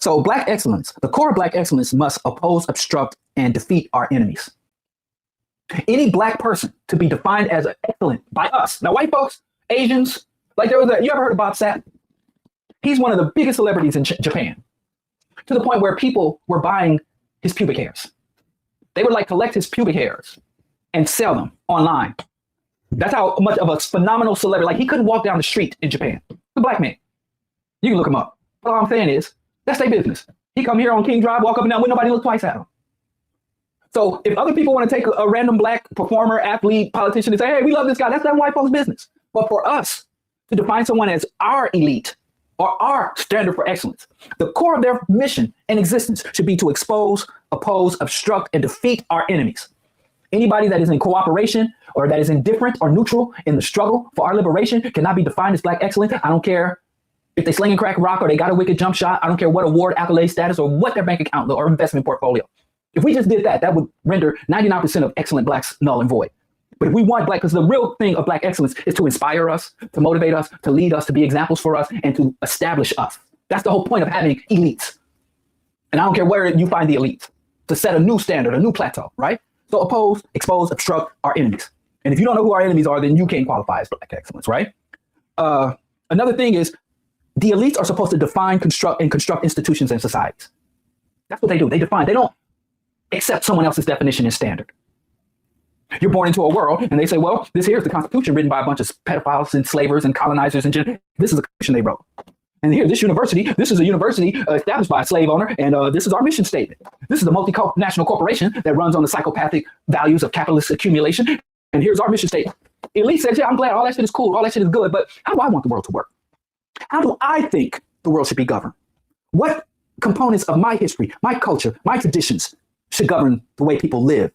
So black excellence, the core of black excellence must oppose, obstruct, and defeat our enemies. Any black person to be defined as excellent by us. Now, white folks, Asians, like you ever heard of Bob Sapp? He's one of the biggest celebrities in Japan, to the point where people were buying his pubic hairs. They would like collect his pubic hairs and sell them online. That's how much of a phenomenal celebrity. Like, he couldn't walk down the street in Japan. The black man. You can look him up. But all I'm saying is, that's their business. He come here on King Drive, walk up and down, when nobody look twice at him. So if other people want to take a random black performer, athlete, politician and say, hey, we love this guy, that's that white folks' business. But for us to define someone as our elite or our standard for excellence, the core of their mission and existence should be to expose, oppose, obstruct, and defeat our enemies. Anybody that is in cooperation or that is indifferent or neutral in the struggle for our liberation cannot be defined as black excellence. I don't care if they sling and crack rock or they got a wicked jump shot. I don't care what award, accolade status, or what their bank account or investment portfolio. If we just did that, that would render 99% of excellent blacks null and void. But if we want black, because the real thing of black excellence is to inspire us, to motivate us, to lead us, to be examples for us, and to establish us. That's the whole point of having elites. And I don't care where you find the elites, to set a new standard, a new plateau, right? So oppose, expose, obstruct our enemies. And if you don't know who our enemies are, then you can't qualify as black excellence, right? Another thing is the elites are supposed to define, construct institutions and societies. That's what they do. They define. They don't accept someone else's definition and standard. You're born into a world and they say, well, this here is the Constitution written by a bunch of pedophiles, enslavers, and colonizers. And this is the Constitution they wrote. And here, this is a university established by a slave owner. And this is our mission statement. This is a multinational corporation that runs on the psychopathic values of capitalist accumulation. And here's our mission statement. Elite says, yeah, I'm glad all that shit is cool. All that shit is good. But how do I want the world to work? How do I think the world should be governed? What components of my history, my culture, my traditions should govern the way people live,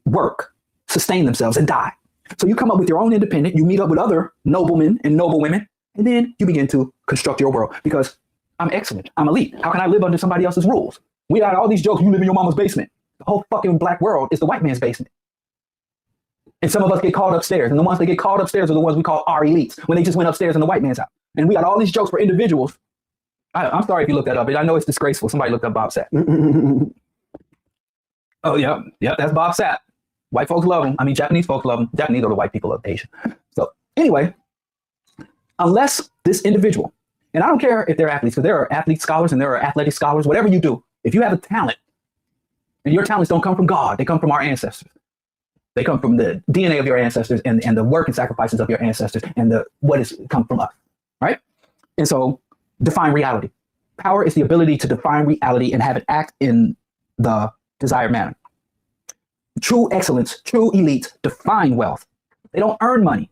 work, sustain themselves, and die? So you come up with your own independent, you meet up with other noblemen and noble women, and then you begin to construct your world because I'm excellent, I'm elite. How can I live under somebody else's rules? We got all these jokes, you live in your mama's basement. The whole fucking black world is the white man's basement. And some of us get called upstairs, and the ones that get called upstairs are the ones we call our elites, when they just went upstairs in the white man's house. And we got all these jokes for individuals. I'm sorry if you looked that up, but I know it's disgraceful. Somebody looked up Bob Sapp. Oh, yeah, that's Bob Sapp. White folks love him. I mean, Japanese folks love him. Japanese are the white people of Asia. So anyway, unless this individual, and I don't care if they're athletes, because there are athlete scholars and there are athletic scholars, whatever you do, if you have a talent, and your talents don't come from God, they come from our ancestors. They come from the DNA of your ancestors and the work and sacrifices of your ancestors and what has come from us, right? And so define reality. Power is the ability to define reality and have it act in the desired manner. True excellence, true elites define wealth. They don't earn money.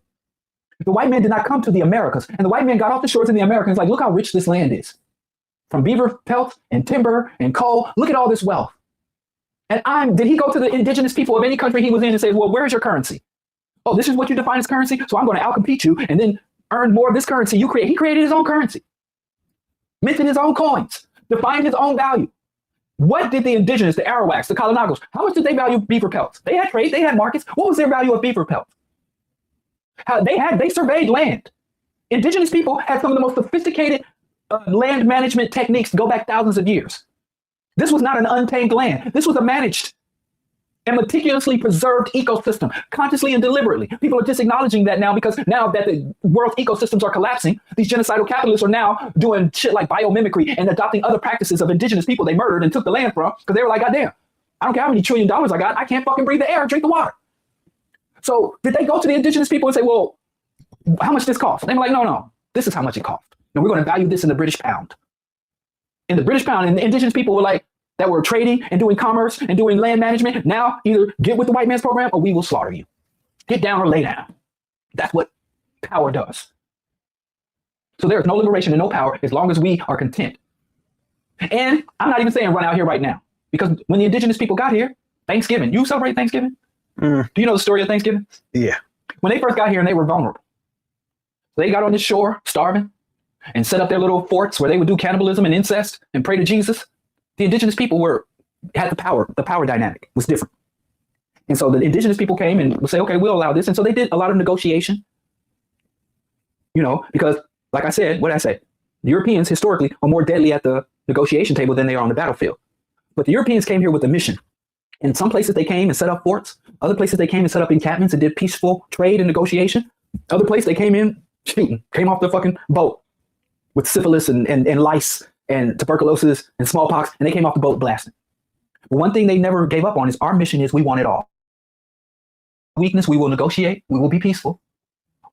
The white man did not come to the Americas, and the white man got off the shores in the Americas like, look how rich this land is. From beaver pelts and timber and coal, look at all this wealth. And did he go to the indigenous people of any country he was in and say, well, where's your currency? Oh, this is what you define as currency? So I'm going to outcompete you and then earn more of this currency you create. He created his own currency, minted his own coins, defined his own value. What did the indigenous, the Arawaks, the Kalinagos, how much did they value beaver pelts? They had trade, they had markets. What was their value of beaver pelts? They surveyed land. Indigenous people had some of the most sophisticated land management techniques to go back thousands of years. This was not an untamed land. This was a managed and meticulously preserved ecosystem, consciously and deliberately. People are just acknowledging that now because now that the world's ecosystems are collapsing, these genocidal capitalists are now doing shit like biomimicry and adopting other practices of indigenous people they murdered and took the land from because they were like, God damn, I don't care how many $1 trillion I got. I can't fucking breathe the air and drink the water. So did they go to the indigenous people and say, well, how much this cost? They were like, no, this is how much it cost. And we're going to value this in the British pound. In the British pound, and the indigenous people were like, that were trading and doing commerce and doing land management. Now either get with the white man's program or we will slaughter you. Get down or lay down. That's what power does. So there is no liberation and no power as long as we are content. And I'm not even saying run out here right now, because when the indigenous people got here, Thanksgiving, you celebrate Thanksgiving? Do you know the story of Thanksgiving? Yeah. When they first got here and they were vulnerable, they got on the shore starving and set up their little forts where they would do cannibalism and incest and pray to Jesus. The indigenous people had the power dynamic was different. And so the indigenous people came and would say, okay, we'll allow this. And so they did a lot of negotiation, because like I said, what did I say? The Europeans historically are more deadly at the negotiation table than they are on the battlefield. But the Europeans came here with a mission. In some places they came and set up forts. Other places they came and set up encampments and did peaceful trade and negotiation. Other places they came in shooting, came off the fucking boat with syphilis and lice and tuberculosis and smallpox, and they came off the boat blasting. But one thing they never gave up on is our mission is we want it all. Weakness, we will negotiate. We will be peaceful.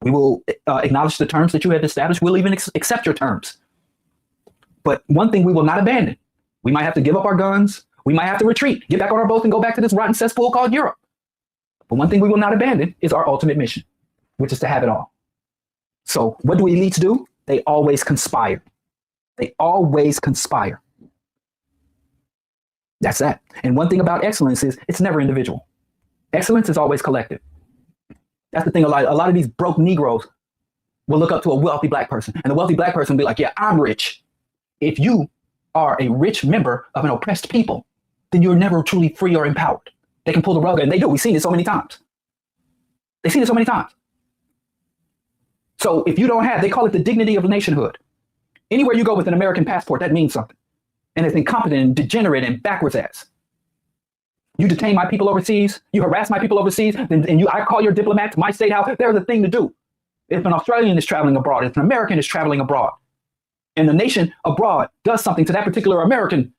We will acknowledge the terms that you have established. We'll even accept your terms. But one thing we will not abandon. We might have to give up our guns. We might have to retreat, get back on our boats and go back to this rotten cesspool called Europe. But one thing we will not abandon is our ultimate mission, which is to have it all. So what do elites do? They always conspire. They always conspire. That's that. And one thing about excellence is it's never individual. Excellence is always collective. That's the thing. A lot of these broke Negroes will look up to a wealthy black person, and the wealthy black person will be like, yeah, I'm rich. If you are a rich member of an oppressed people, then you're never truly free or empowered. They can pull the rug, and they do. We've seen it so many times. They've seen it so many times. So if you don't have, they call it the dignity of nationhood. Anywhere you go with an American passport, that means something. And it's incompetent and degenerate and backwards ass. You detain my people overseas, you harass my people overseas, and I call your diplomat to my state house, there's a thing to do. If an Australian is traveling abroad, if an American is traveling abroad, and the nation abroad does something to that particular American,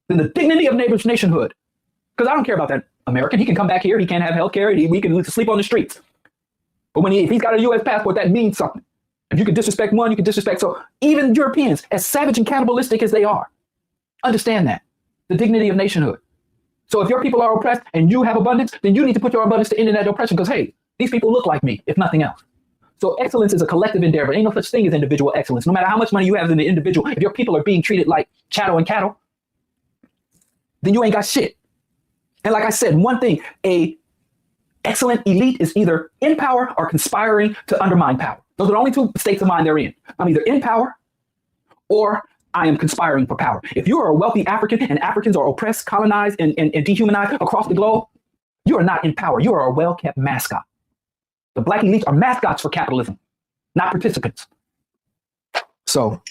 then the dignity of nationhood. Because I don't care about that American. He can come back here, he can't have health care, we can sleep on the streets. But if he's got a US passport, that means something. If you can disrespect one, you can disrespect. So even Europeans, as savage and cannibalistic as they are, understand that. The dignity of nationhood. So if your people are oppressed and you have abundance, then you need to put your abundance to end that oppression because, hey, these people look like me, if nothing else. So excellence is a collective endeavor. Ain't no such thing as individual excellence. No matter how much money you have as an individual, if your people are being treated like chattel and cattle, then you ain't got shit. And like I said, one thing, a excellent elite is either in power or conspiring to undermine power. Those are the only two states of mind they're in. I'm either in power or I am conspiring for power. If you are a wealthy African and Africans are oppressed, colonized, and dehumanized across the globe, you are not in power. You are a well-kept mascot. The black elites are mascots for capitalism, not participants. So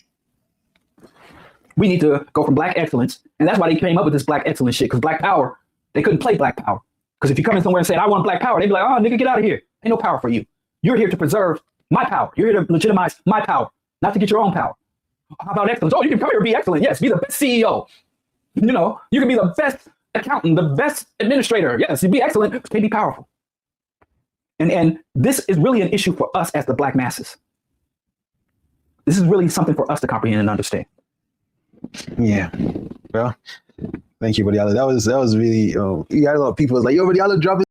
we need to go from black excellence. And that's why they came up with this black excellence shit, because black power, they couldn't play black power. Because if you come in somewhere and say, I want black power, they'd be like, oh, nigga, get out of here. Ain't no power for you. You're here to preserve my power. You're here to legitimize my power, not to get your own power. How about excellence? Oh, you can come here and be excellent. Yes, be the best CEO. You know, you can be the best accountant, the best administrator. Yes, you be excellent, but can't be powerful. And this is really an issue for us as the black masses. This is really something for us to comprehend and understand. Yeah. Well, thank you, Diallo. That was really, you got a lot of people was like, yo, Diallo, drop it.